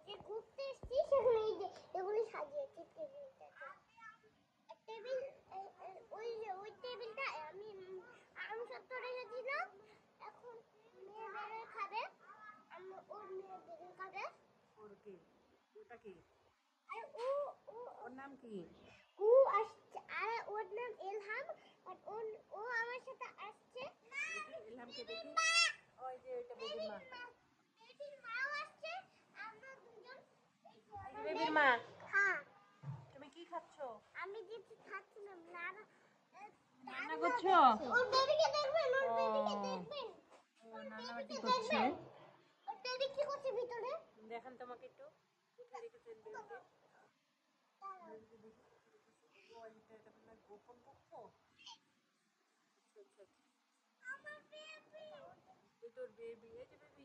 যে ঘুরতে এসেছি সেখানে এই যে এগুলি সাজিয়েছি টেবিলটাতে। টেবিল ওই টেবিলটা আমি সত্য রেখেছিলাম। এখন মেয়ে বেড়ে খাবে, ওর মেয়ে বেড়ে খাবে। ওর কি ওটা কি আর ওর নাম কি? ও আসছে, আর ওর নাম ইলহাম। আর ও আমার সাথে আসছে। ইলহামকে দেখি। ওই যে ওইটা বেবির মা। বেবির মাও আসছে। আমরা দুজন বেবির মা, হ্যাঁ। তুমি কি খাচ্ছো? আমি কিছু খাচ্ছিলাম না। রান্না করছো? ওর বেবিকে দেখবেন, ওর বেবিকে দেখবেন। ও রান্নাবাটি করছে। ওর বেবি কি করছে ভিতরে? দেখান তোমাকে একটু। কোথায় রেখেছেন বেবিকে? বেবিকে দেখি। ও এটা মনে হয় গোপন কক্ষ। আমার বেবি। এই তোর বেবি, এই যে বেবি।